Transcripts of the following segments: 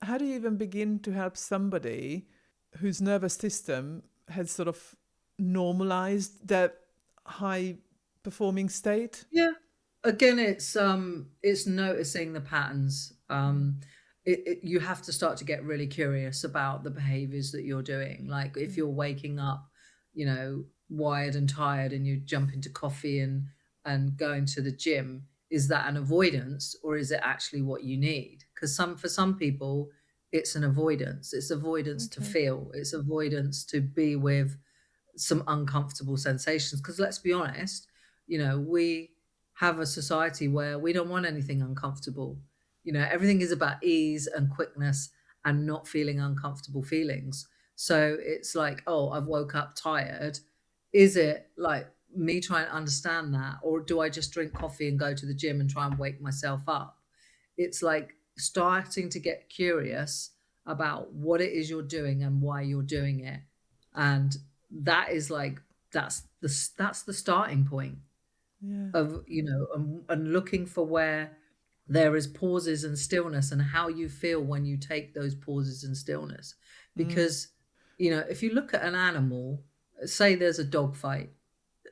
how do you even begin to help somebody whose nervous system has sort of normalized that high performing state? Yeah. Again, it's noticing the patterns. You have to start to get really curious about the behaviors that you're doing. Like if you're waking up, wired and tired, and you jump into coffee and going to the gym, is that an avoidance or is it actually what you need? Because for some people, it's an avoidance. It's avoidance to Okay. feel. It's avoidance to be with some uncomfortable sensations. Because let's be honest, we have a society where we don't want anything uncomfortable. Everything is about ease and quickness and not feeling uncomfortable feelings. So it's like, oh, I've woke up tired. Is it like me trying to understand that? Or do I just drink coffee and go to the gym and try and wake myself up? It's like starting to get curious about what it is you're doing and why you're doing it. And that is like, that's the starting point Yeah. of and looking for where there is pauses and stillness and how you feel when you take those pauses and stillness. Mm. Because if you look at an animal, say there's a dog fight,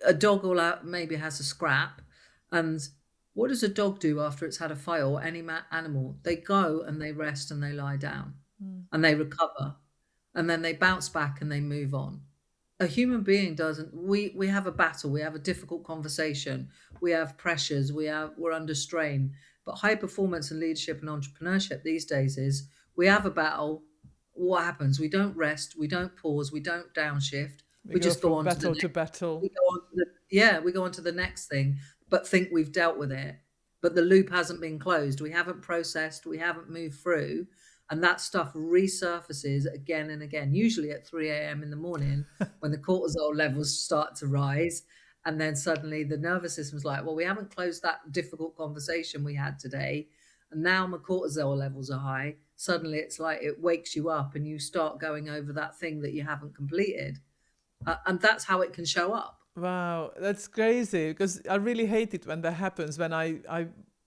a dog will out maybe has a scrap, and what does a dog do after it's had a fight, or any animal? They go and they rest and they lie down Mm. and they recover, and then they bounce back and they move on. A human being doesn't. We have a battle, we have a difficult conversation, we have pressures, we're under strain. But high performance and leadership and entrepreneurship these days is, we have a battle. What happens? We don't rest, we don't pause, we don't downshift. We We go just go from on to the battle to next. We battle. go on to the, yeah, we go on to the next thing, but think we've dealt with it. But the loop hasn't been closed. We haven't processed, we haven't moved through. And that stuff resurfaces again and again, usually at 3 a.m. in the morning when the cortisol levels start to rise. And then suddenly the nervous system's like, well, we haven't closed that difficult conversation we had today. And now my cortisol levels are high. Suddenly it's like it wakes you up and you start going over that thing that you haven't completed. And that's how it can show up. Wow, that's crazy because I really hate it when that happens. When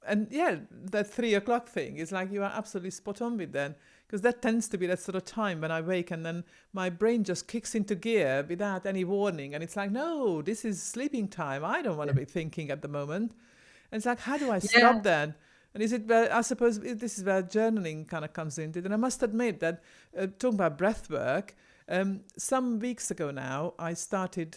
and yeah, that 3 o'clock thing is like you are absolutely spot on with that because that tends to be that sort of time when I wake and then my brain just kicks into gear without any warning. And it's like, no, this is sleeping time. I don't want to Yeah. be thinking at the moment. And it's like, how do I Yeah. stop that? And is it where, I suppose this is where journaling kind of comes into it. And I must admit that talking about breath work, some weeks ago now, I started,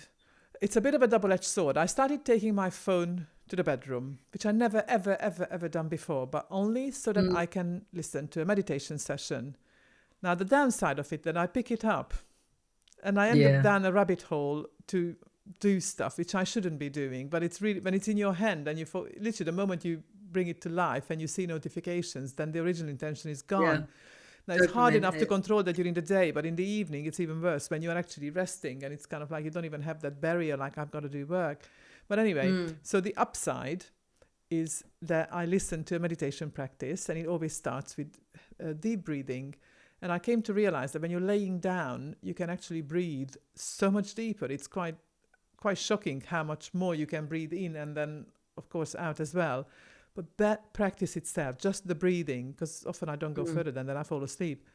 it's a bit of a double-edged sword. I started taking my phone to the bedroom, which I never, ever, ever, ever done before, but only so that Mm, I can listen to a meditation session. Now, the downside of it, then I pick it up and I end up yeah. down a rabbit hole to do stuff which I shouldn't be doing. But it's really, when it's in your hand and literally the moment you bring it to life and you see notifications, then the original intention is Yeah. gone. Now, it's hard Dopamine enough to hit. control that during the day, but in the evening, it's even worse when you're actually resting and it's kind of like you don't even have that barrier, like I've got to do work. But anyway, Mm, so the upside is that I listen to a meditation practice and it always starts with deep breathing. And I came to realize that when you're laying down, you can actually breathe so much deeper. It's quite shocking how much more you can breathe in and then, of course, out as well. But that practice itself, just the breathing, because often I don't go mm. further than that, I fall asleep,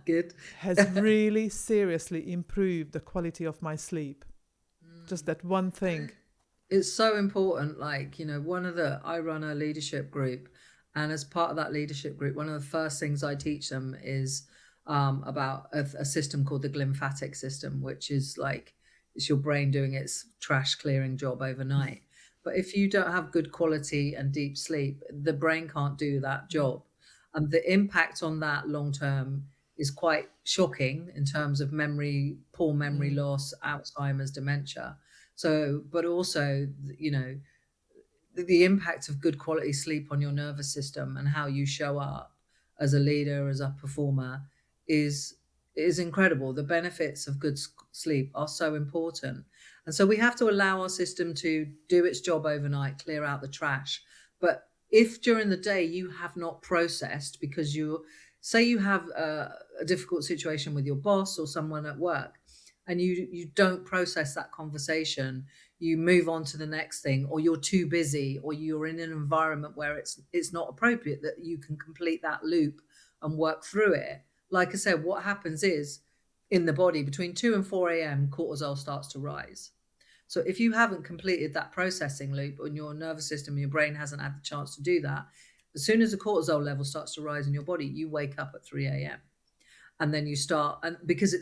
Good. has really seriously improved the quality of my sleep. Just Mm. that one thing. It's so important. Like, I run a leadership group, and as part of that leadership group, one of the first things I teach them is about a system called the glymphatic system, which is like, it's your brain doing its trash clearing job overnight. But if you don't have good quality and deep sleep, the brain can't do that Mm, job. And the impact on that long term is quite shocking in terms of poor memory mm, loss, Alzheimer's, dementia. So, but also, the impact of good quality sleep on your nervous system and how you show up as a leader, as a performer, is is incredible. The benefits of good sleep are so important, and so we have to allow our system to do its job overnight, clear out the trash. But if during the day you have not processed, because you say you have a difficult situation with your boss or someone at work, and you don't process that conversation, you move on to the next thing, or you're too busy, or you're in an environment where it's not appropriate that you can complete that loop and work through it, like I said, what happens is in the body between 2 and 4 a.m., cortisol starts to rise. So if you haven't completed that processing loop and your nervous system, your brain hasn't had the chance to do that, as soon as the cortisol level starts to rise in your body, you wake up at 3 a.m. And then you start, and because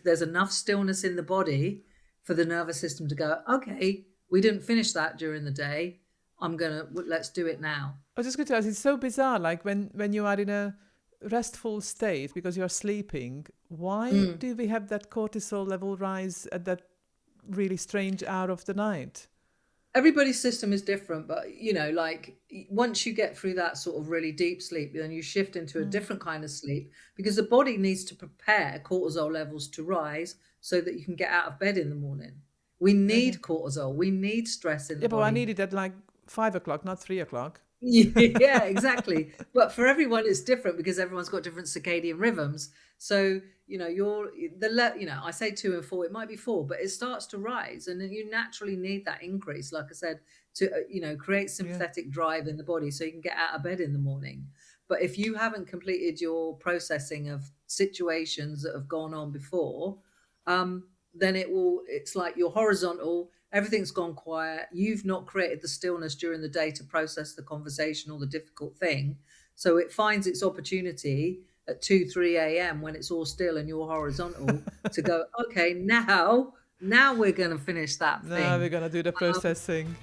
there's enough stillness in the body for the nervous system to go, okay, we didn't finish that during the day. Let's do it now. I was just going to ask, it's so bizarre, like when you are in a restful state because you're sleeping, why Mm. do we have that cortisol level rise at that really strange hour of the night? Everybody's system is different, but like once you get through that sort of really deep sleep, then you shift into a different kind of sleep because the body needs to prepare cortisol levels to rise so that you can get out of bed in the morning. We Okay. need cortisol. We need stress in the Yeah, but I body. need it at like 5 o'clock, not 3 o'clock. Yeah, exactly. But for everyone, it's different because everyone's got different circadian rhythms. So, I say 2 and 4, it might be 4, but it starts to rise. And then you naturally need that increase, like I said, to, create Yeah. sympathetic drive in the body so you can get out of bed in the morning. But if you haven't completed your processing of situations that have gone on before, then it's like you're horizontal, everything's gone quiet, you've not created the stillness during the day to process the conversation or the difficult thing, so it finds its opportunity at 2 3 a.m. when it's all still and you're horizontal to go, okay, now we're going to finish that Now we're thing. gonna do the um, processing.